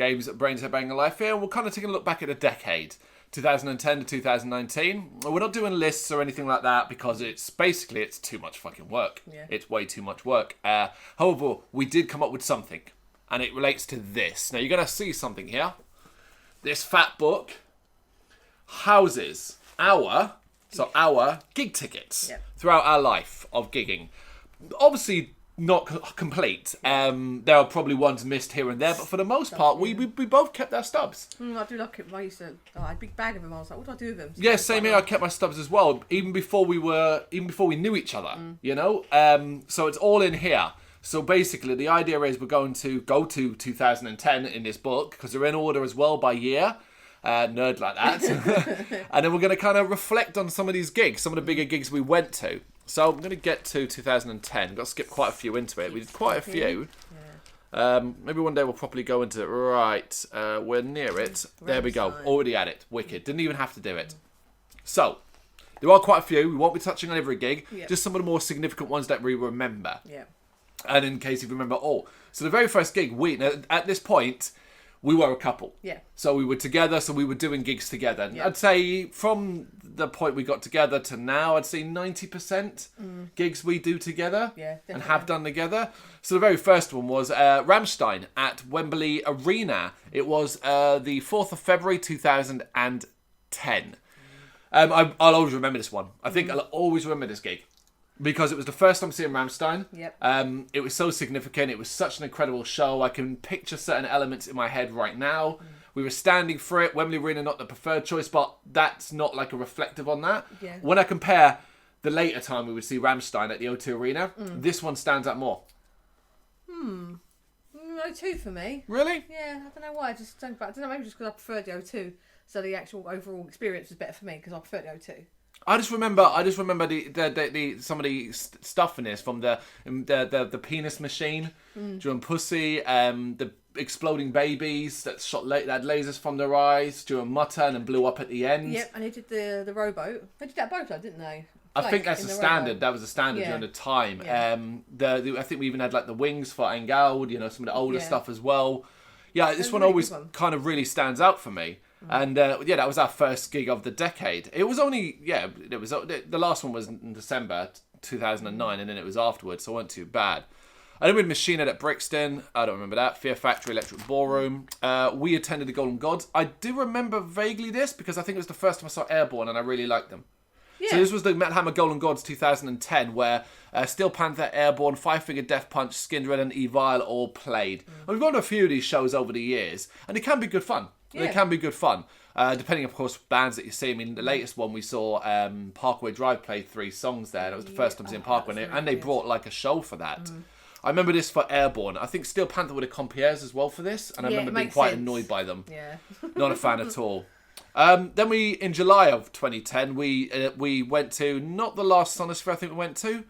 games at Brrraaains A Head-Banging Life here. We're kind of taking a look back at a decade, 2010 to 2019. We're not doing lists or anything like that because it's too much fucking work. Yeah. It's way too much work. However, we did come up with something, and it relates to this. Now, you're going to see something here. This fat book houses our gig tickets throughout our life of gigging. Obviously, not complete. There are probably ones missed here and there, but for the most part, we both kept our stubs. I do like it. I used to. I had a big bag of them. I was like, what do I do with them? So yeah, same here. I kept my stubs as well, even before we knew each other. You know, so it's all in here. So basically, the idea is we're going to go to 2010 in this book because they're in order as well by year. Nerd like that. And then we're going to kind of reflect on some of these gigs, some of the bigger gigs we went to. So I'm going to get to 2010. Got to skip quite a few into it. We did quite a few. Yeah. Maybe one day we'll properly go into it. Right, we're near it. There we go. Already at it. Wicked. Didn't even have to do it. So, there are quite a few. We won't be touching on every gig. Yep. Just some of the more significant ones that we remember. Yeah. And in case you remember all. So the very first gig, at this point, we were a couple. Yeah. So we were together, so we were doing gigs together. Yeah. I'd say from the point we got together to now, I'd say 90% gigs we do together and have done together. So the very first one was Rammstein at Wembley Arena. It was the 4th of February 2010. I'll always remember this one. I think I'll always remember this gig. Because it was the first time seeing Rammstein. Yep. It was so significant. It was such an incredible show. I can picture certain elements in my head right now. We were standing for it. Wembley Arena, not the preferred choice, but that's not like a reflective on that. Yeah. When I compare the later time we would see Rammstein at the O2 Arena, this one stands out more. O2 for me. Really? Yeah, I don't know why. I don't know, maybe just because I preferred the O2. So the actual overall experience was better for me because I preferred the O2. I just remember the some of the stuff in this from the penis machine during Pussy, the exploding babies that had lasers from their eyes during Mutter and blew up at the end. Yep, and they did the rowboat. They did that boat, didn't they? I think that's a standard. Rowboat. That was a standard during the time. Yeah. I think we even had like the wings for Angaud, some of the older stuff as well. Yeah, this one always kind of really stands out for me. And that was our first gig of the decade. It was only the last one was in December 2009, and then it was afterwards, so it wasn't too bad. I then we had Machine Head at Brixton. I don't remember that. Fear Factory, Electric Ballroom. We attended the Golden Gods. I do remember vaguely this because I think it was the first time I saw Airborne, and I really liked them. Yeah. So this was the Metal Hammer Golden Gods 2010, where Steel Panther, Airborne, Five Finger Death Punch, Skinned Red, and Evil all played. And we've gone to a few of these shows over the years, and it can be good fun. Yeah. They can be good fun, depending, of course, bands that you see. I mean, the latest one we saw, Parkway Drive played 3 songs there. That was the first time seeing Parkway, and they brought like a show for that. I remember this for Airborne. I think Steel Panther would have compieres as well for this, and I remember being quite annoyed by them. Yeah. Not a fan at all. Then in July of 2010, we went to, not the last Sonosphere I think we went to,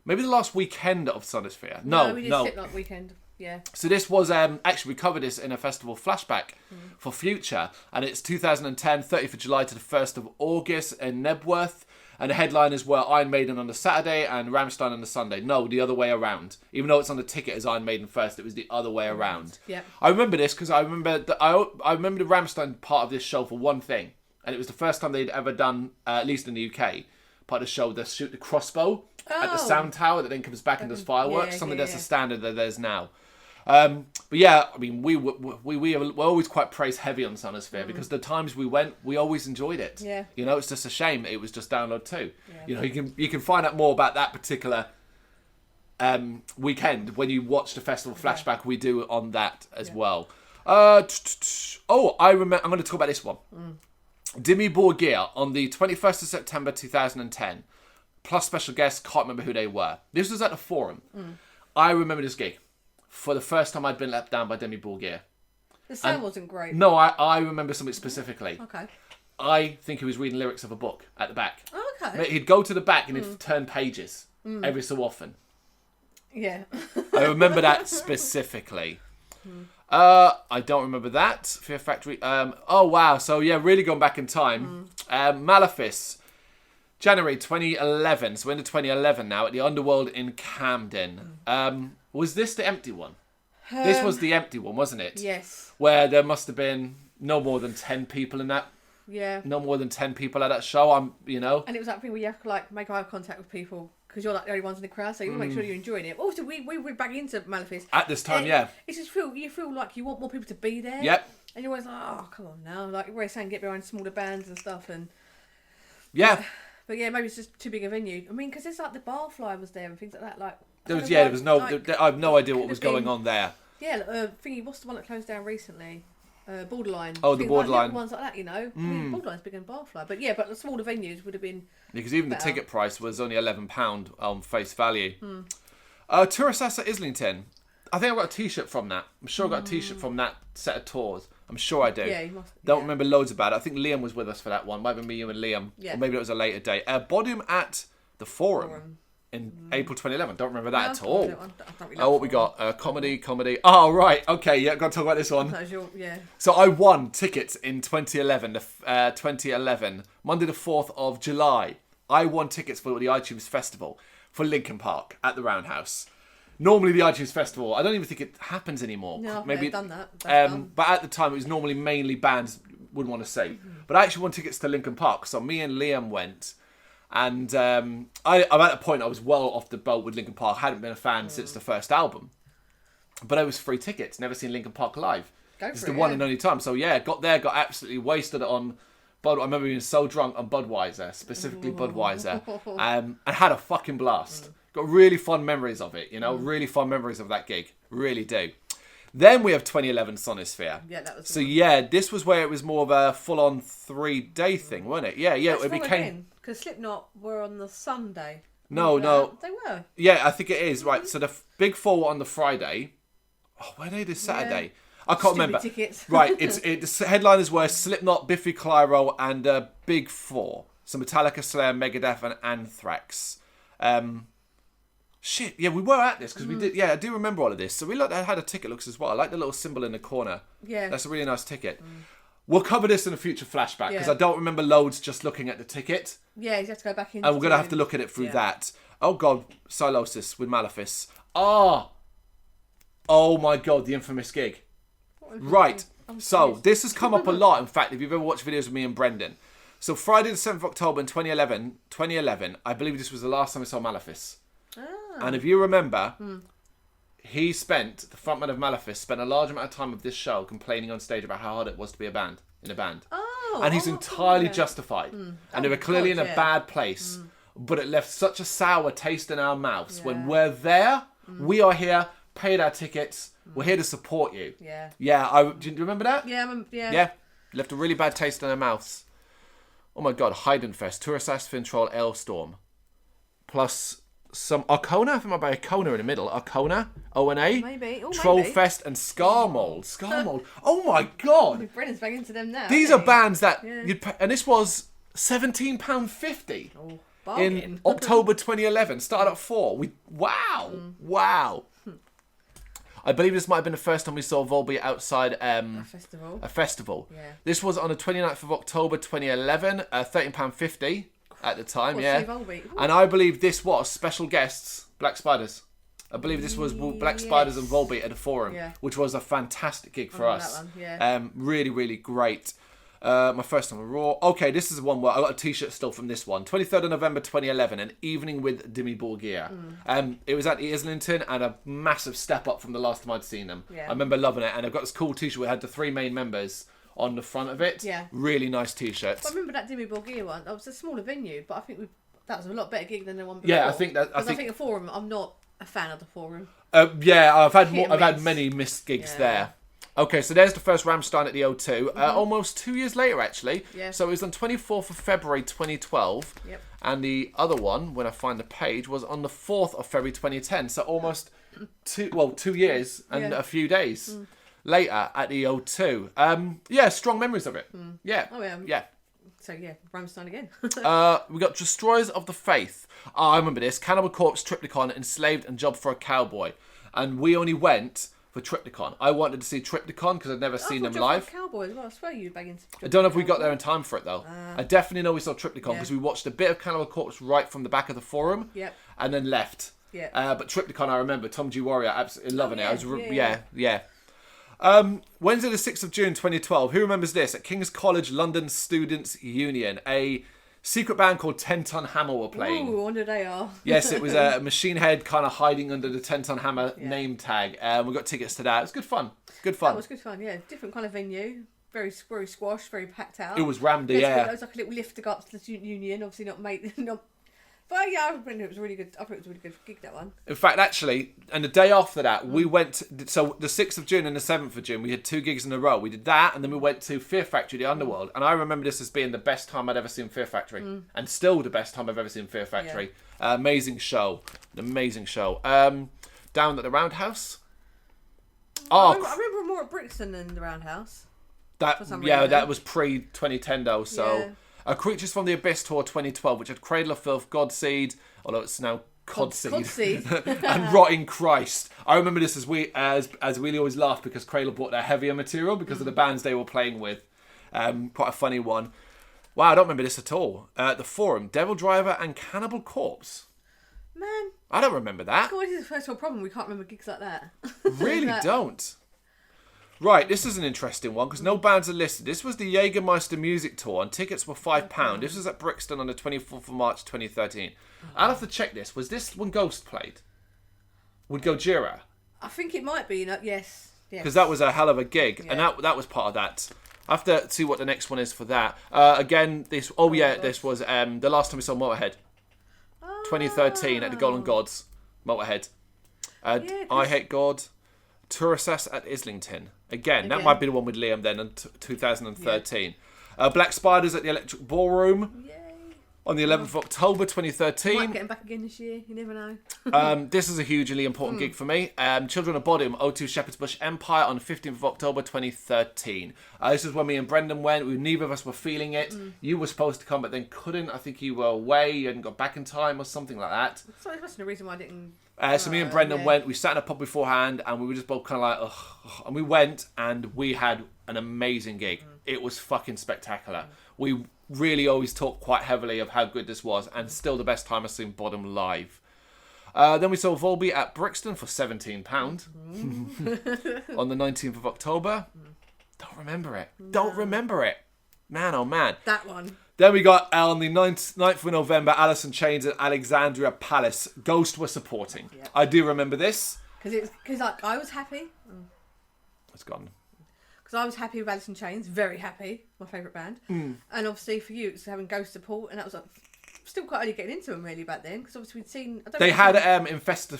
maybe the last weekend of Sonosphere. No, we did Slipknot weekend. Yeah. So this was, actually we covered this in a festival flashback for Future, and it's 2010, 30th of July to the 1st of August in Nebworth, and the headliners were Iron Maiden on the Saturday and Rammstein on the Sunday. No, the other way around. Even though it's on the ticket as Iron Maiden first, it was the other way around. Yeah. I remember this because I remember the Rammstein part of this show for one thing, and it was the first time they'd ever done, at least in the UK, part of the show, they shoot the crossbow at the sound tower that then comes back and does fireworks, something that's a standard that there's now. But yeah, I mean, we were always quite praise heavy on Sonosphere because the times we went, we always enjoyed it. Yeah. It's just a shame it was just download too. Yeah. You can find out more about that particular weekend when you watch the festival flashback we do on that as well. I remember. I'm going to talk about this one. Dimmy Borgir on the 21st of September 2010. Plus special guests, can't remember who they were. This was at the Forum. I remember this gig. For the first time I'd been let down by Demi Borgir. The sound wasn't great. No, I remember something specifically. Okay. I think he was reading lyrics of a book at the back. Oh, okay. He'd go to the back and he'd turn pages every so often. Yeah. I remember that specifically. I don't remember that. Fear Factory. Oh, wow. So, yeah, really going back in time. Malefice. January 2011. So, into 2011 now at the Underworld in Camden. Was this the empty one? This was the empty one, wasn't it? Yes. Where there must have been no more than 10 people in that. Yeah. No more than 10 people at that show. And it was that thing where you have to like make eye contact with people because you're like the only ones in the crowd, so you want to make sure you're enjoying it. Also, we were back into Malefice at this time. Yeah. It's just you feel like you want more people to be there. Yep. And you're always like, oh, come on now. Like you're always saying, get behind smaller bands and stuff. And yeah. But yeah, maybe it's just too big a venue. I mean, because there's like the Barfly was there and things like that. Like there was no. I have no idea what was going on there. Yeah, thingy. What's the one that closed down recently? Borderline. Oh, the Borderline. Like ones like that, you know. I mean, Borderline's bigger than Barfly, but yeah, but the smaller venues would have been. Because even better. The ticket price was only £11 on face value. Tourist at Islington. I think I got a T-shirt from that. I'm sure I got a T-shirt from that set of tours. I'm sure I do. Yeah, you must. Don't remember loads about it. I think Liam was with us for that one. Might have been me, you, and Liam. Yeah. Or maybe it was a later date. Bodium at the Forum. In April 2011. Don't remember that at all. What we got? Comedy. Oh, right. Okay, yeah, got to talk about this one. So I won tickets in 2011, Monday the 4th of July. I won tickets for the iTunes Festival for Linkin Park at the Roundhouse. Normally the iTunes Festival, I don't even think it happens anymore. No, maybe I've done that. But at the time, it was normally mainly bands wouldn't want to see. But I actually won tickets to Linkin Park. So me and Liam went. And I'm at the point I was well off the boat with Linkin Park. I hadn't been a fan since the first album. But it was free tickets. Never seen Linkin Park live. It's the one and only time. So yeah, got absolutely wasted on Bud. I remember being so drunk on Budweiser, specifically Budweiser, and had a fucking blast. Got really fond memories of it, really fond memories of that gig. Really do. Then we have 2011 Sonosphere. Yeah, that was so yeah, this was where it was more of a full-on 3-day thing, wasn't it? Yeah, it became... Because Slipknot were on the Sunday. No. They were. Yeah, I think it is, right. So the Big Four were on the Friday. Oh, where did this Saturday? Yeah. I can't remember. Tickets. Right, the headliners were Slipknot, Biffy Clyro, and Big Four. So Metallica, Slayer, Megadeth, and Anthrax. Shit, yeah, we were at this because we did. Yeah, I do remember all of this. So we had a ticket looks as well. I like the little symbol in the corner. Yeah, that's a really nice ticket. We'll cover this in a future flashback because I don't remember loads just looking at the ticket. Yeah, you have to go back in. And we're going to have to look at it through that. Oh, God. Silosis with Malefice. Oh my God. The infamous gig. Right. So, this has come up a lot. In fact, if you've ever watched videos with me and Brendan. So, Friday the 7th of October in 2011, I believe this was the last time we saw Malefice. Oh. And if you remember, the frontman of Malefice, spent a large amount of time of this show complaining on stage about how hard it was to be in a band. Oh, and he's entirely justified. And they were clearly in a bad place. But it left such a sour taste in our mouths. When we're there, we are here, paid our tickets, we're here to support you. Yeah. Yeah, do you remember that? Yeah. Yeah, left a really bad taste in our mouths. Oh my God, Heidenfest, Tourist Fintroll, Ailstorm. Plus... some Arcona, I think I might be Arcona in the middle. Arcona, O&A, maybe. Trollfest, and Scarmold. Scarmold. Oh my God! Brendan's back into them now. These are bands that you'd pay, and this was £17.50 in October 2011. Started at 4. Wow. I believe this might have been the first time we saw Volbeat outside a festival. Yeah. This was on the 29th of October 2011. £13.50. At the time, and I believe this was special guests, Black Spiders. I believe this was Black Spiders and Volbeat at the Forum, which was a fantastic gig for us. That one, really, really great. My first time at Raw. Okay, this is the one where I got a T-shirt still from this one. 23rd of November 2011, an evening with Dimmy Borgir. It was at Islington and a massive step up from the last time I'd seen them. I remember loving it, and I've got this cool T-shirt where it had the 3 main members on the front of it. Yeah. Really nice T-shirts. I remember that Dimmy Borgir one. That was a smaller venue, but I think that was a lot better gig than the one before. Yeah, I think the Forum, I'm not a fan of the Forum. I've had many missed gigs there. Okay, so there's the first Rammstein at the O2. Almost 2 years later, actually. Yeah. So it was on 24th of February 2012. Yep. And the other one, when I find the page, was on the 4th of February 2010. So almost 2 years and a few days. Later at the O2. Strong memories of it. Yeah. Oh, yeah. So, Rammstein again. We got Destroyers of the Faith. Oh, I remember this. Cannibal Corpse, Triptychon, Enslaved, and Job for a Cowboy. And we only went for Triptychon. I wanted to see Triptychon because I'd never seen them live. Job for a Cowboy as well. I swear you were back into I don't know if we got there in time for it, though. I definitely know we saw Triptychon because we watched a bit of Cannibal Corpse right from the back of the Forum and then left. Yeah. But Triptychon, I remember. Tom G. Warrior, absolutely loving it. I was yeah. Wednesday the 6th of June 2012. Who remembers this? At King's College London Students' Union, a secret band called 10 Ton Hammer were playing. Ooh, I wonder they are. Yes, it was a Machine Head kind of hiding under the 10 Ton Hammer name tag. We got tickets to that. It was good fun. Good fun. That was good fun, yeah. Different kind of venue. Very squash, very packed out. It was rammed, yeah. It was like a little lift to go up to the student union. Obviously not made... But yeah, I think it was really good. I thought it was a really good gig, that one. In fact, actually, and the day after that, we went... So the 6th of June and the 7th of June, we had 2 gigs in a row. We did that, and then we went to Fear Factory, the Underworld. And I remember this as being the best time I'd ever seen Fear Factory. And still the best time I've ever seen Fear Factory. Yeah. Amazing show. An amazing show. Down at the Roundhouse. I remember more at Brixton than the Roundhouse. That was pre-2010 though, so... Yeah. Creatures from the Abyss Tour 2012, which had Cradle of Filth, Godseed, although it's now Codseed, and Rotting Christ. I remember this as we always laugh because Cradle brought their heavier material because of the bands they were playing with. Quite a funny one. Wow, I don't remember this at all. The Forum, Devil Driver and Cannibal Corpse. Man. I don't remember that. God, this is the first world problem. We can't remember gigs like that. Really don't. Right, this is an interesting one because no bands are listed. This was the Jägermeister Music Tour and tickets were £5. This was at Brixton on the 24th of March 2013. I'll have to check this. Was this when Ghost played? Would Gojira? I think it might be, yes. Because that was a hell of a gig and that was part of that. I have to see what the next one is for that. Again, this was the last time we saw Motorhead. 2013 at the Golden Gods. Motorhead. I Hate God. Tourasas at Islington. Again, that might be the one with Liam then in 2013. Black Spiders at the Electric Ballroom. Yay. On the 11th of October 2013. Might get him back again this year, you never know. This is a hugely important gig for me. Children of Bodom, O2 Shepherd's Bush Empire on the 15th of October 2013. This is when me and Brendan went. Neither of us were feeling it. You were supposed to come but then couldn't. I think you were away. You hadn't got back in time or something like that. So that's the reason why I didn't... So me and Brendan went, we sat in a pub beforehand and we were just both kind of like, ugh. And we went and we had an amazing gig. It was fucking spectacular. We really always talk quite heavily of how good this was and still the best time I've seen Bodom live. Then we saw Volby at Brixton for £17 on the 19th of October. Don't remember it. No. Don't remember it. Man, oh man. That one. Then we got on the 9th of November, Alice in Chains at Alexandria Palace. Ghost were supporting. Yep. I do remember this. Because I was happy. It's gone. Because I was happy with Alice in Chains. Very happy. My favourite band. And obviously for you, it's having Ghost support. And that was still quite early getting into them really back then. Because obviously we'd seen... They had Infesticum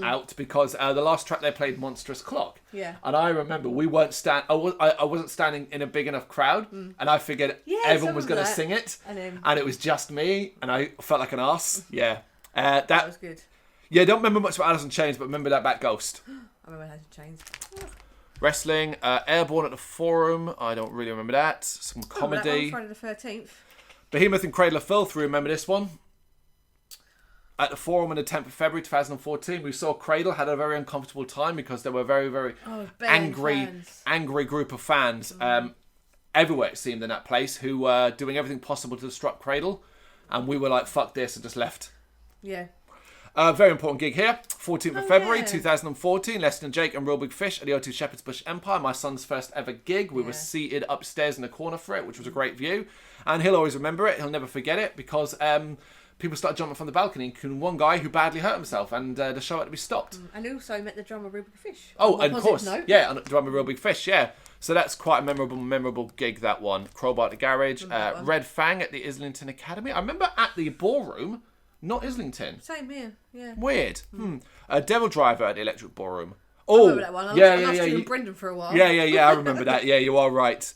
out because the last track they played, Monstrous Clock. Yeah. And I remember we weren't I wasn't standing in a big enough crowd. And I figured everyone was going to sing it. And it was just me. And I felt like an arse. Yeah. That was good. Yeah, don't remember much about Alice in Chains, but remember that Ghost. I remember Alice in Chains. Wrestling, Airborne at the Forum. I don't really remember that. Some comedy. Friday the 13th. Behemoth and Cradle of Filth. We remember this one. At the Forum on the 10th of February 2014, we saw Cradle had a very uncomfortable time because they were very, very angry group of fans everywhere, it seemed, in that place, who were doing everything possible to disrupt Cradle. And we were like, fuck this, and just left. Yeah. Very important gig here. 14th of February 2014. Leston and Jake and Real Big Fish at the O2 Shepherd's Bush Empire. My son's first ever gig. We were seated upstairs in the corner for it, which was a great view. And he'll always remember it. He'll never forget it because people started jumping from the balcony, including one guy who badly hurt himself, and the show had to be stopped. And also met the drummer Real Big Fish. Oh, and of course. Yeah, and drummer Real Big Fish, yeah. So that's quite a memorable gig, that one. Crowbar at the Garage. Red Fang at the Islington Academy. I remember at the Ballroom. Not Islington. Same here, yeah. Weird. Devil Driver at the Electric Ballroom. Oh, I remember that one. I was doing Brendan for a while. Yeah, I remember that. Yeah, you are right.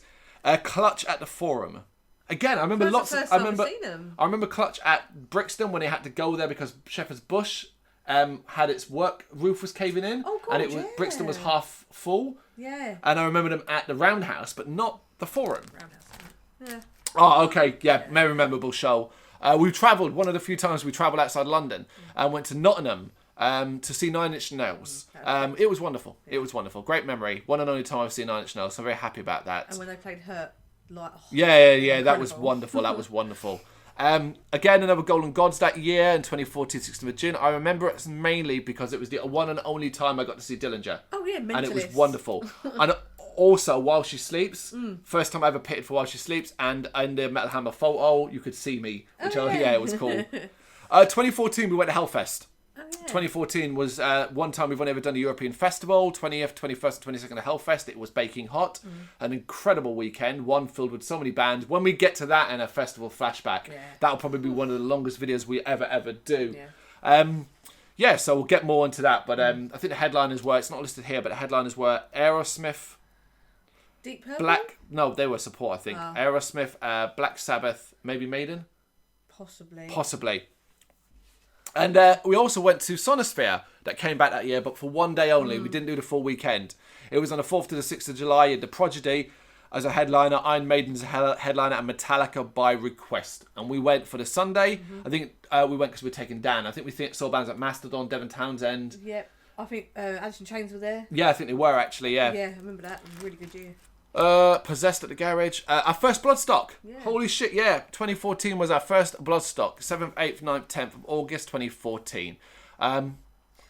Clutch at the Forum. Again, I remember I remember Clutch at Brixton when they had to go there because Shepherd's Bush had its roof was caving in. Oh, God, and Brixton was half full. Yeah. And I remember them at the Roundhouse, but not the Forum. Yeah. Oh, okay. Yeah, very memorable show. We travelled, one of the few times we travelled outside London, and went to Nottingham to see Nine Inch Nails. It was wonderful. It was wonderful. Great memory. One and only time I've seen Nine Inch Nails, so I'm very happy about that. And when they played Hurt, that was wonderful. That was wonderful. Again, another Golden Gods that year in 2014, 16th of June. I remember it mainly because it was the one and only time I got to see Dillinger. Oh yeah, Mentalist. And it was wonderful. And also, While She Sleeps, first time I ever pitted for While She Sleeps, and in the Metal Hammer photo, you could see me, which it was cool. 2014, we went to Hellfest. 2014 was one time we've only ever done a European festival. 20th, 21st, and 22nd of Hellfest. It was baking hot. An incredible weekend. One filled with so many bands. When we get to that in a festival flashback, that'll probably be one of the longest videos we ever do. So we'll get more into that. But I think the headliners were, it's not listed here, but the headliners were Aerosmith, Deep Purple? No, they were support, I think. Aerosmith, Black Sabbath, maybe Maiden? Possibly. And we also went to Sonosphere, that came back that year, but for one day only. We didn't do the full weekend. It was on the 4th to the 6th of July. You had The Prodigy as a headliner, Iron Maiden's a headliner, and Metallica by request. And we went for the Sunday. I think we went because we were taking Dan. I think we saw bands like Mastodon, Devon Townsend. Yep. I think Alice in Chains were there. Yeah, I think they were actually, yeah. Yeah, I remember that. It was a really good year. Possessed at the Garage. Our first Bloodstock. Holy shit, yeah. 2014 was our first Bloodstock. 7th, 8th, 9th, 10th of August 2014.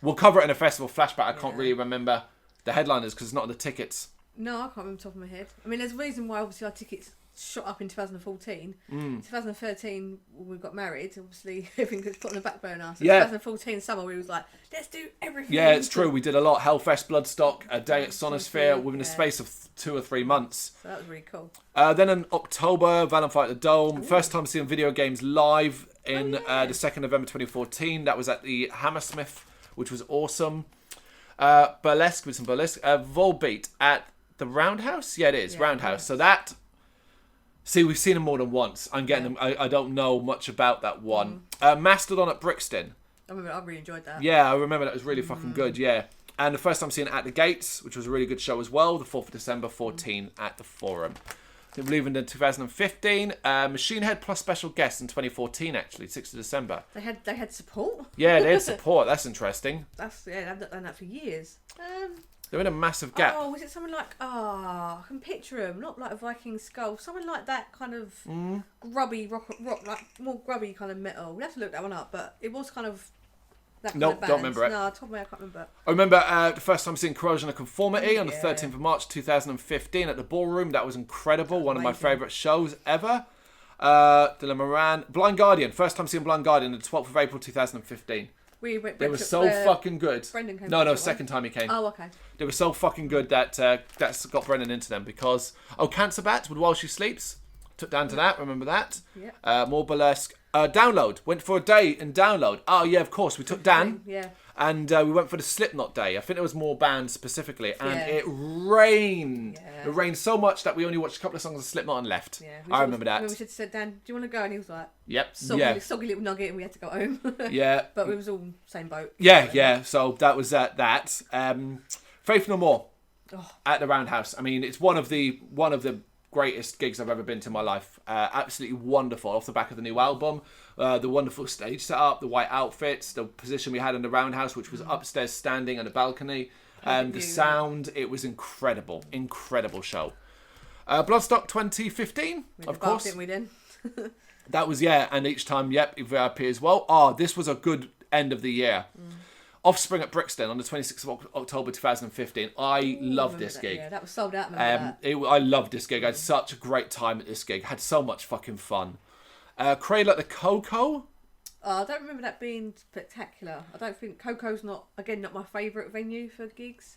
We'll cover it in a festival flashback. I can't really remember the headliners because it's not on the tickets. No, I can't remember the top of my head. I mean, there's a reason why obviously our tickets shot up in 2014. 2013, when we got married, obviously everything gets put on the back burner. So 2014 summer, we was like, let's do everything. Yeah, it's true. We did a lot. Hellfest, Bloodstock, a day at Sonosphere within the space of 2 or 3 months. So that was really cool. Then in October, Valentine at the Dome. First time seeing video games live in the 2nd November 2014. That was at the Hammersmith, which was awesome. Burlesque, with some Burlesque. Volbeat at the Roundhouse? Yeah, it is. Roundhouse. So that... See, we've seen them more than once. I'm getting them. I don't know much about that one. Mastodon at Brixton. I really enjoyed that. Yeah, I remember that was really fucking good, yeah. And the first time seeing it at the Gates, which was a really good show as well, the 4th of December 14 at the Forum. I believe in 2015, Machine Head plus special guests in 2014 actually, 6th of December. They had support? Yeah, they had support. That's interesting. They've done that for years. They're in a massive gap. Oh, was it something like, I can picture them, not like a Viking skull, something like that kind of grubby rock, like more grubby kind of metal. We'll have to look that one up, but it was kind of that kind of band. Don't remember it. No, I can't remember. I remember the first time seeing Corrosion of Conformity on the 13th of March 2015 at the Ballroom. That was incredible. One of my favourite shows ever. Dylan Moran. Blind Guardian. First time seeing Blind Guardian on the 12th of April 2015. They were so fucking good. Brendan came. No, second time he came. Oh, okay. They were so fucking good that that's got Brendan into them because Cancer Bat with While She Sleeps. Took Dan to that. Remember that? Yeah. More Burlesque. Download. Went for a day in Download. Oh yeah, of course. We took Dan. Yeah. And we went for the Slipknot day. I think there was more bands specifically, and it rained. Yeah. It rained so much that we only watched a couple of songs of Slipknot and left. Yeah, I remember that. We said, Dan, do you want to go? And he was like, "Yep." Soggy little nugget, and we had to go home. Yeah. But we was all same boat. Yeah. So that was that. Faith No More at the Roundhouse. I mean, it's one of the greatest gigs I've ever been to in my life. Absolutely wonderful. Off the back of the new album, the wonderful stage setup, the white outfits, the position we had in the Roundhouse, which was upstairs standing on a balcony, the sound. It was incredible show. Bloodstock 2015, of course. Didn't we then? That was and each time VIP as well. This was a good end of the year. Offspring at Brixton on the 26th of October 2015. I love this gig. Yeah, that was sold out. I loved this gig. I had such a great time at this gig. Had so much fucking fun. Cradle at the Coco. I don't remember that being spectacular. I don't think Coco's not my favourite venue for gigs.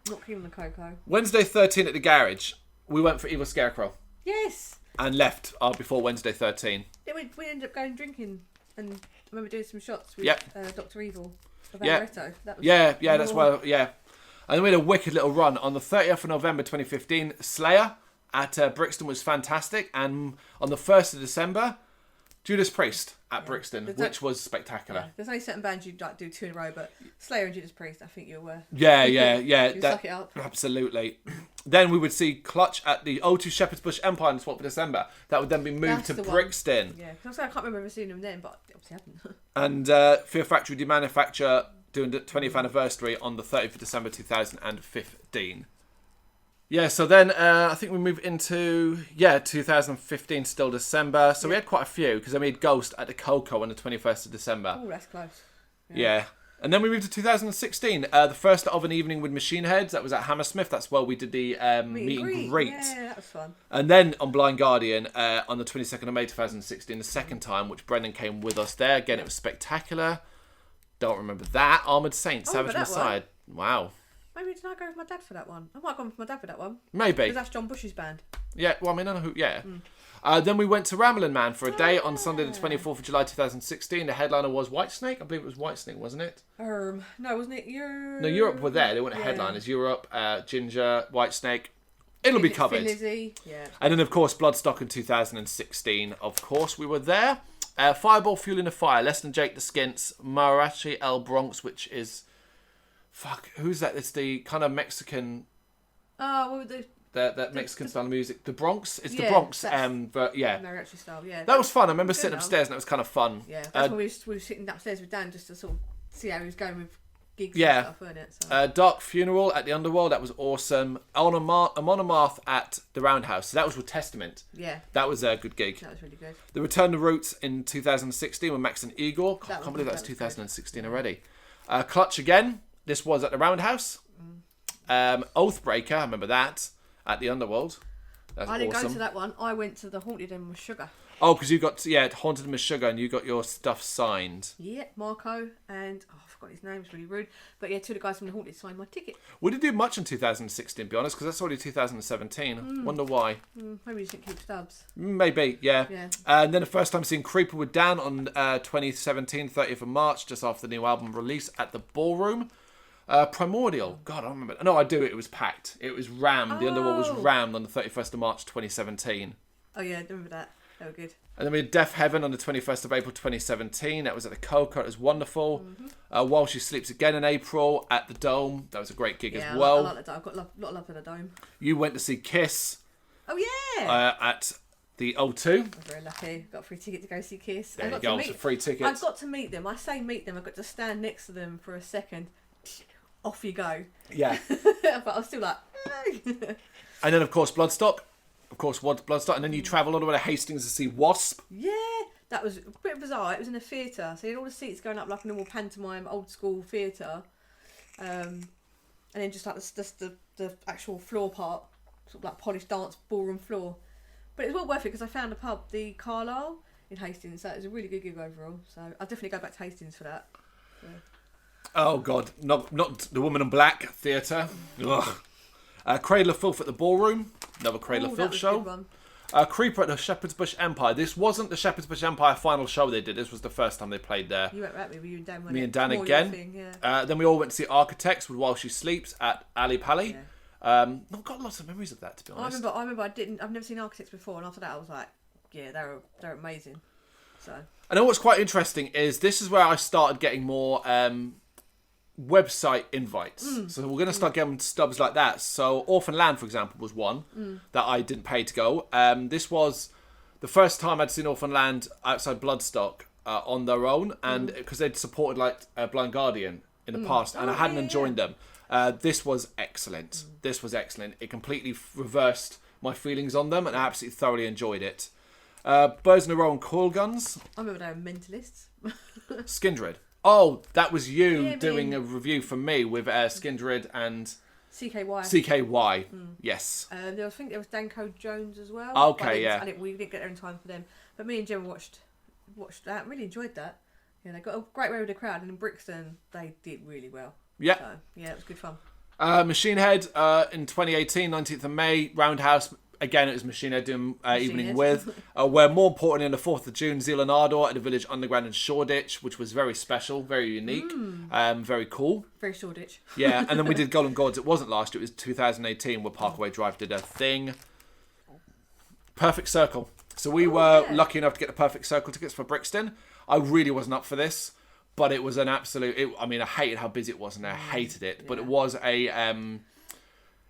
Not keen on the Coco. Wednesday 13 at the Garage. We went for Evil Scarecrow. Yes. And left before Wednesday 13. Yeah, we ended up going drinking, and I remember doing some shots with Dr. Evil. That was that's why. And then we had a wicked little run on the 30th of November 2015. Slayer at Brixton was fantastic, and on the 1st of December, Judas Priest at Brixton, which was spectacular. Yeah. There's only certain bands you'd like do 2 in a row, but Slayer and Judas Priest, I think you'll Yeah. suck it up. Absolutely. Then we would see Clutch at the O2 Shepherd's Bush Empire on the 12th of December. That would then be moved to Brixton. Yeah, because I can't remember ever seeing them then, but it obviously happened. And Fear Factory Demanufacture doing the 20th anniversary on the 30th of December 2015. Yeah, so then I think we moved into 2015, still December. So we had quite a few because I made Ghost at the Coco on the 21st of December. Oh, that's close. Yeah. And then we moved to 2016. The first of an evening with Machine Heads. That was at Hammersmith. That's where we did the meet and greet. Yeah, that was fun. And then on Blind Guardian on the 22nd of May 2016, the second time, which Brendan came with us there. Again, it was spectacular. Don't remember that. Armoured Saints, Savage Messiah. Wow. Maybe did I go with my dad for that one? I might have gone with my dad for that one. Maybe. Because that's John Bush's band. Yeah, well, I mean, I don't know who... Yeah. Then we went to Ramblin' Man for a day on Sunday the 24th of July 2016. The headliner was Whitesnake. I believe it was Whitesnake, wasn't it? No, wasn't it? No, Europe were there. They weren't headliners. Europe, Ginger, Whitesnake. It'll be covered. Lizzie. Yeah. And then, of course, Bloodstock in 2016. Of course, we were there. Fireball, Fueling the Fire, Less Than Jake the Skints, Mariachi El Bronx, which is... Fuck, who's that? It's the kind of Mexican... Oh, what were the... That Mexican style of music. The Bronx? It's the Bronx. But yeah. Mariachi style, yeah. That was fun. I remember sitting upstairs and it was kind of fun. Yeah, that's when we were sitting upstairs with Dan just to sort of see how he was going with gigs and stuff, weren't it? So. Dark Funeral at the Underworld. That was awesome. Amon Amarth at the Roundhouse. So that was with Testament. Yeah. That was a good gig. That was really good. The Return to Roots in 2016 with Max and Igor. I can't believe that was 2016 already. Clutch again. This was at the Roundhouse. Oathbreaker, I remember that, at the Underworld. That's I didn't awesome. go to that one. I went to the Haunted Them with Sugar. Oh, because you got, Haunted Them with Sugar and you got your stuff signed. Yeah, Marco and, I forgot his name, it's really rude. But yeah, two of the guys from the Haunted signed my ticket. We didn't do much in 2016, to be honest, because that's already 2017. Wonder why. Maybe you didn't keep stubs. Maybe, yeah. And then the first time seeing Creeper with Dan on 2017, 30th of March, just after the new album release at the Ballroom. Primordial. God, I don't remember. No, I do. It was packed. It was rammed. The Underworld was rammed on the 31st of March 2017. Oh, yeah, I remember that. They were good. And then we had Deaf Heaven on the 21st of April 2017. That was at the Coco. It was wonderful. While She Sleeps again in April at the Dome. That was a great gig as well. I like that. I've got a lot of love for the Dome. You went to see Kiss. Oh, yeah. At the O2. I was very lucky. Got a free ticket to go see Kiss. There you go. It's a free ticket. I've got to meet them. I say meet them. I've got to stand next to them for a second. Off you go. Yeah. But I was still like... And then, of course, Bloodstock. Of course, Bloodstock. And then you travel all the way to Hastings to see Wasp. Yeah. That was a bit bizarre. It was in a theatre. So you had all the seats going up like a normal pantomime, old school theatre. And then just like the actual floor part. Sort of like polished dance ballroom floor. But it was well worth it because I found a pub, the Carlisle, in Hastings. So it was a really good gig overall. So I'll definitely go back to Hastings for that. So. Oh, God. Not the Woman in Black Theatre. Cradle of Filth at the Ballroom. Another Cradle of Filth show. Creeper at the Shepherd's Bush Empire. This wasn't the Shepherd's Bush Empire final show they did. This was the first time they played there. You went right with you and Dan. Me and Dan again. Thing, Then we all went to see Architects with While She Sleeps at Ali Pali. I've got lots of memories of that, to be honest. I remember I've never seen Architects before, and after that I was like, yeah, they're amazing. So. I know what's quite interesting is this is where I started getting more website invites. So we're going to start getting stubs like that. So Orphan Land, for example, was one that I didn't pay to go. This was the first time I'd seen Orphan Land outside Bloodstock on their own, and because they'd supported like Blind Guardian in the past, and I hadn't joined them. This was excellent. This was excellent. It completely reversed my feelings on them, and I absolutely thoroughly enjoyed it. Birds in a Row and Coil Guns. I remember they were mentalists. Skindred. Oh, that was you doing a review for me with Skindred and CKY. CKY, yes. I think there was Danko Jones as well. Okay, We didn't get there in time for them. But me and Jim watched that. Really enjoyed that. Yeah, they got a great way with the crowd. And in Brixton, they did really well. Yeah. So, yeah, it was good fun. Machine Head in 2018, 19th of May, Roundhouse. Again, it was Machine Head doing Evening With. Where more importantly, on the 4th of June, Zealand at the Village Underground in Shoreditch, which was very special, very unique, very cool. Very Shoreditch. Yeah, and then we did Golden Gods. It wasn't last year, it was 2018 where Parkway Drive did a thing. Perfect Circle. So we were lucky enough to get the Perfect Circle tickets for Brixton. I really wasn't up for this, but it was an absolute... I hated how busy it was and I hated it, but it was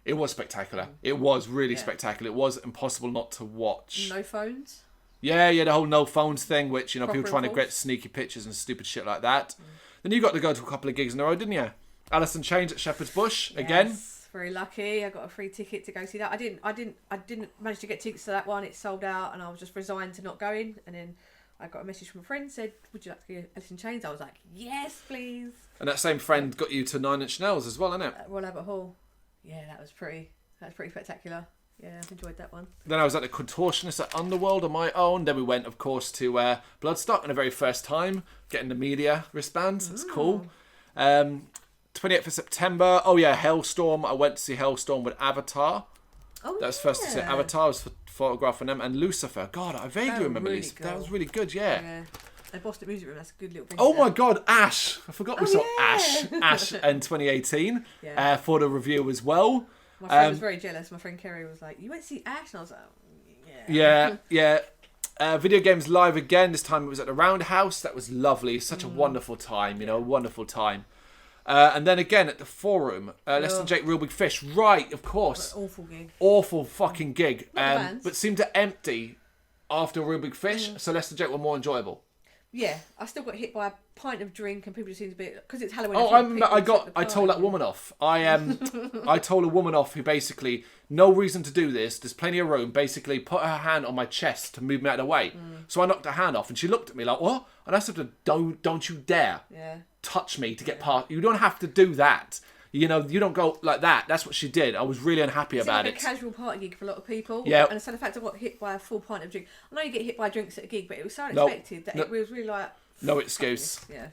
it was spectacular. It was really spectacular. It was impossible not to watch. No phones? Yeah, the whole no phones thing, which, people trying to enforced. get sneaky pictures and stupid shit like that. Then you got to go to a couple of gigs in a row, didn't you? Alice in Chains at Shepherd's Bush, again. very lucky. I got a free ticket to go see that. I didn't manage to get tickets to that one. It sold out, and I was just resigned to not going. And then I got a message from a friend, said, "Would you like to go to Alice in Chains?" I was like, "Yes, please." And that same friend got you to Nine Inch Nails as well, innit? At Royal Albert Hall. Yeah, that was pretty spectacular. Yeah, I've enjoyed that one. Then I was at the Contortionist at Underworld on my own. Then we went, of course, to Bloodstock on the very first time, getting the media wristbands. It's cool. 28th of September. Oh, yeah, Hailstorm. I went to see Hailstorm with Avatar. Oh, that was first to see Avatar. I was photographing them. And Lucifer. God, I vaguely remember really Lucifer. That was really good, yeah. The Boston Music Room, that's a good little thing. Oh my God, Ash. I forgot we saw Ash in 2018 for the review as well. My friend was very jealous. My friend Kerry was like, "You went to see Ash?" And I was like, Yeah. Video Games Live again. This time it was at the Roundhouse. That was lovely. Such a wonderful time, wonderful time. And then again at the Forum, Less Than Jake, Real Big Fish. Right, of course. Awful gig. Awful fucking gig. But seemed to empty after Real Big Fish, so Less Than Jake were more enjoyable. Yeah, I still got hit by a pint of drink, and people just seemed a bit, because it's Halloween. I told that woman off. I told a woman off who basically, no reason to do this. There's plenty of room. Basically, put her hand on my chest to move me out of the way. So I knocked her hand off, and she looked at me like, "What?" And I said to her, "Don't you dare touch me to get past. You don't have to do that. You don't go like that." That's what she did. I was really unhappy about it. It's like a casual party gig for a lot of people. Yeah. And so the fact I got hit by a full pint of drink. I know you get hit by drinks at a gig, but it was so unexpected that it was really like... No excuse. Yeah.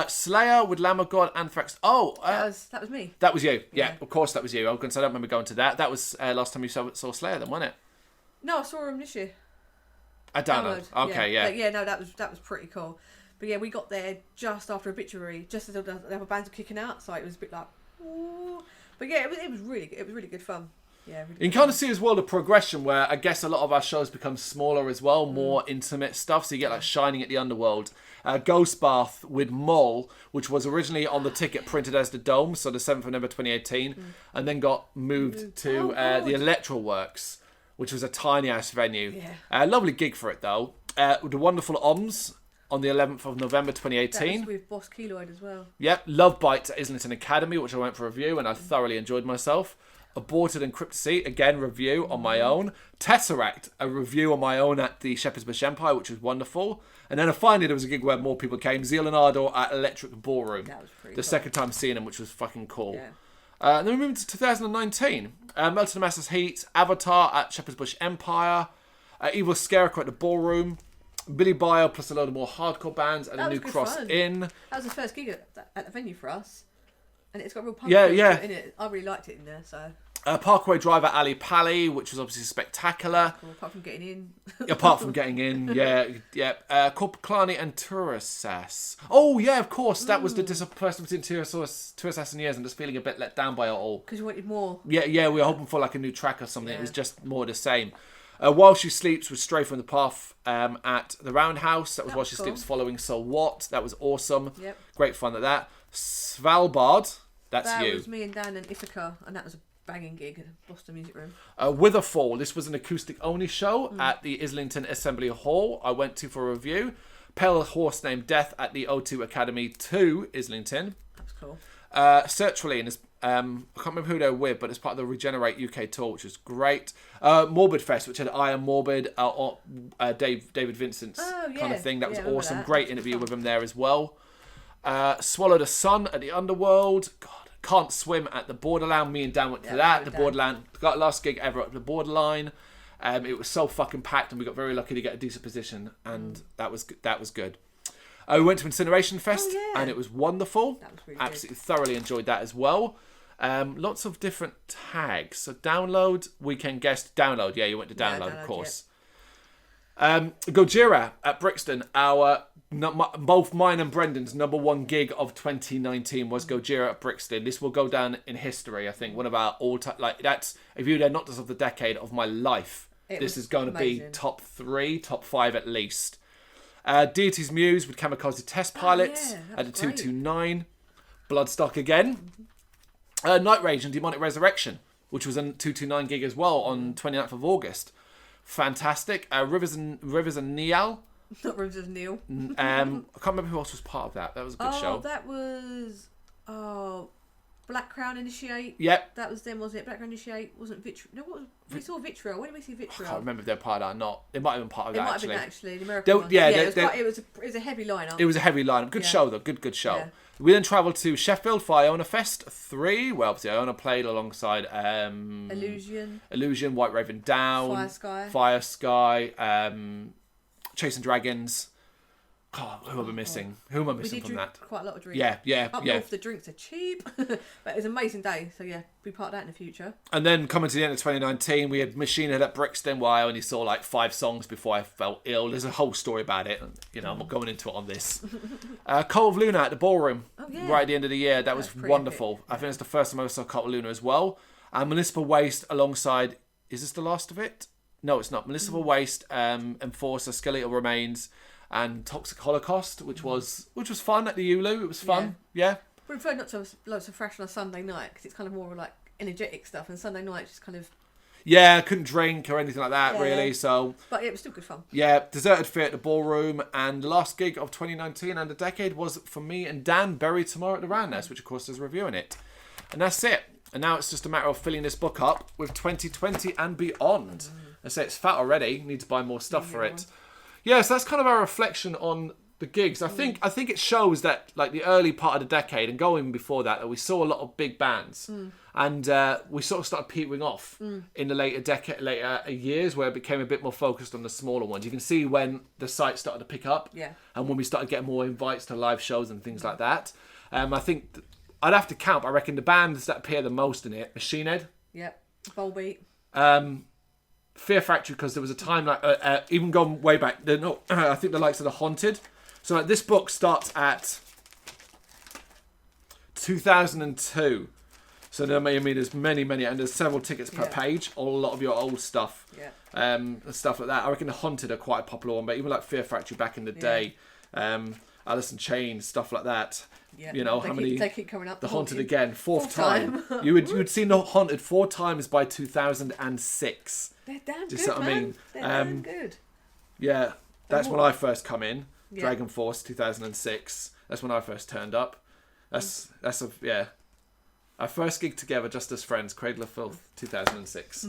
Slayer with Lamb of God, Anthrax. Oh. That was me. That was you. Yeah, of course that was you. I was going to say, I don't remember going to that. That was last time you saw Slayer then, wasn't it? No, I saw him this year. I don't know. Okay, yeah. But yeah, no, that was pretty cool. But yeah, we got there just after Obituary, just as the other bands were kicking out, so it was a bit like, ooh. But yeah, it was really good fun. Yeah, really you can kind of see as well the progression where I guess a lot of our shows become smaller as well, more intimate stuff. So you get like Shining at the Underworld, Ghost Bath with Mole, which was originally on the ticket printed as the Dome, so the 7th of November 2018, and then got moved to the Electro Works, which was a tiny ass venue. Yeah. Lovely gig for it though. The Wonderful Oms on the 11th of November 2018. That was with Boss Keloid as well. Yep. Love Bites at Islington Academy, which I went for a review, and I thoroughly enjoyed myself. Aborted and Crypt Seat, again, review on my own. Tesseract, a review on my own at the Shepherd's Bush Empire, which was wonderful. And then finally there was a gig where more people came. Zeal and Ardor at Electric Ballroom. That was pretty the cool. second time seeing them, which was fucking cool. Yeah. And then we moved to 2019. Melted the Master's Heat, Avatar at Shepherd's Bush Empire, Evil Scarecrow at the Ballroom, Billy Bio plus a load of more hardcore bands, and a New Cross Inn. That was the first gig at the venue for us. And it's got real punk in it. I really liked it in there, so... Parkway Drive at Ali Pali, which was obviously spectacular. Cool, apart from getting in. Corpiclani and Turasas. Oh, yeah, of course. That was the person between Turasas and Years and just feeling a bit let down by it all. Because you wanted more. Yeah, we were hoping for like a new track or something. It was just more the same. While She Sleeps was Stray from the Path at the Roundhouse. That was While She Sleeps following So What. That was awesome. Yep. Great fun at that. Svalbard. That was me and Dan and Ithaca, and that was a banging gig at the Boston Music Room. Witherfall. This was an acoustic only show at the Islington Assembly Hall. I went to for a review. Pale Horse Named Death at the O2 Academy 2, Islington. That's cool. Sertraline is I can't remember who they're with, but it's part of the Regenerate UK tour, which is great. Morbid Fest, which had I Am Morbid, David Vincent's kind of thing. That was awesome. That. Great interview with him there as well. Swallow the Sun at the Underworld. God, Can't Swim at the Borderline. Me and Dan went to that. The Borderline. Got last gig ever at the Borderline. It was so fucking packed, and we got very lucky to get a decent position, and that was good. We went to Incineration Fest, and it was wonderful. That was really absolutely good. Thoroughly enjoyed that as well. Lots of different tags. So Download, Weekend Guest, Download. Yeah, you went to Download, of course. Gojira at Brixton. Both mine and Brendan's number one gig of 2019 was Gojira at Brixton. This will go down in history, I think. One of our all-time... that's... If you're not just of the decade of my life, this is going to be top 3, top 5 at least. Deity's Muse with Kamikaze Test Pilots at the 229. Bloodstock again. Night Rage and Demonic Resurrection, which was a 229 gig as well on 29th of August. Fantastic. Rivers and Neal. Not Rivers of Neal. I can't remember who else was part of that. That was a good show. That was... Black Crown Initiate. Yep. That was them, wasn't it? Black Crown Initiate wasn't Vitriol. No, what was we saw Vitriol. When did we see Vitriol? I can't remember if they're part of that or not. It might have been part of that, It actually. might have been, actually. The American one. Yeah, it was a heavy lineup. It was a heavy lineup. Good show, though. Good show. Yeah. We then travelled to Sheffield for Iona Fest 3. Well, obviously, Iona played alongside Illusion, White Raven Down, Fire Sky, Chasing Dragons. God, who am I missing? Who am I missing from that? Quite a lot of drinks. Yeah. Up north, the drinks are cheap. But it was an amazing day. So, yeah, be part of that in the future. And then coming to the end of 2019, we had Machine Head at Brixton, where I only saw like 5 songs before I felt ill. There's a whole story about it. And, you know, I'm not going into it on this. Cult of Luna at the Ballroom, right at the end of the year. That was wonderful. I think it's the first time I saw Cult of Luna as well. And Municipal Waste alongside... Is this the last of it? No, it's not. Municipal Waste, Enforcer, Skeletal Remains... and Toxic Holocaust, which was fun at the Ulu. It was fun, yeah. We prefer not to have loads of Fresh on a Sunday night because it's kind of more like energetic stuff, and Sunday night just kind of... Yeah, I couldn't drink or anything like that, really, so... But it was still good fun. Yeah, Deserted Fear at the Ballroom, and the last gig of 2019 and the decade was for me and Dan, Buried Tomorrow at the Roundhouse, which of course is reviewing it. And that's it. And now it's just a matter of filling this book up with 2020 and beyond. I say it's fat already, need to buy more stuff for it. Yeah, so that's kind of our reflection on the gigs. I think it shows that like the early part of the decade and going before that we saw a lot of big bands, and we sort of started petering off in the later years where it became a bit more focused on the smaller ones. You can see when the site started to pick up, and when we started getting more invites to live shows and things like that. I think I'd have to count. I reckon the bands that appear the most in it: Machine Head, Volbeat, Fear Factory, because there was a time like even going way back. I think the likes of the Haunted. So like, this book starts at 2002. So there, I mean, there's many, and there's several tickets per page. A lot of your old stuff, and stuff like that. I reckon the Haunted are quite a popular one, but even like Fear Factory back in the day, Alice in Chains, stuff like that. Yeah. You know, they keep coming up. The Haunted again, fourth time. You'd seen the Haunted 4 times by 2006. They're damn Do you good, see what I mean? They're damn good. Yeah, that's when I first come in. Dragon Force 2006. That's when I first turned up. Our first gig together, just as friends, Cradle of Filth 2006.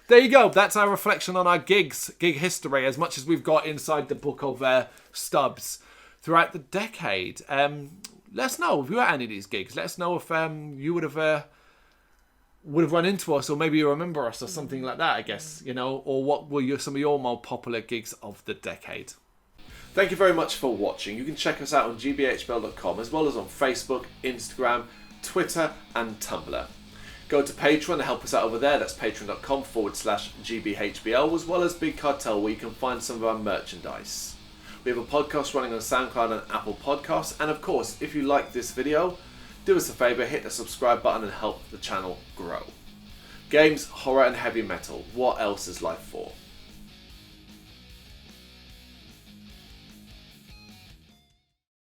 There you go. That's our reflection on our gig history, as much as we've got inside the book of stubs throughout the decade. Let us know if you were at any of these gigs. Let us know if you would have run into us, or maybe you remember us or something like that, I guess, you know, or what were some of your more popular gigs of the decade. Thank you very much for watching. You can check us out on gbhbl.com, as well as on Facebook, Instagram, Twitter and Tumblr. Go to Patreon to help us out over there. That's patreon.com/gbhbl, as well as Big Cartel, where you can find some of our merchandise. We have a podcast running on SoundCloud and Apple Podcasts, and of course, if you like this video, do us a favour, hit the subscribe button and help the channel grow. Games, horror and heavy metal, what else is life for?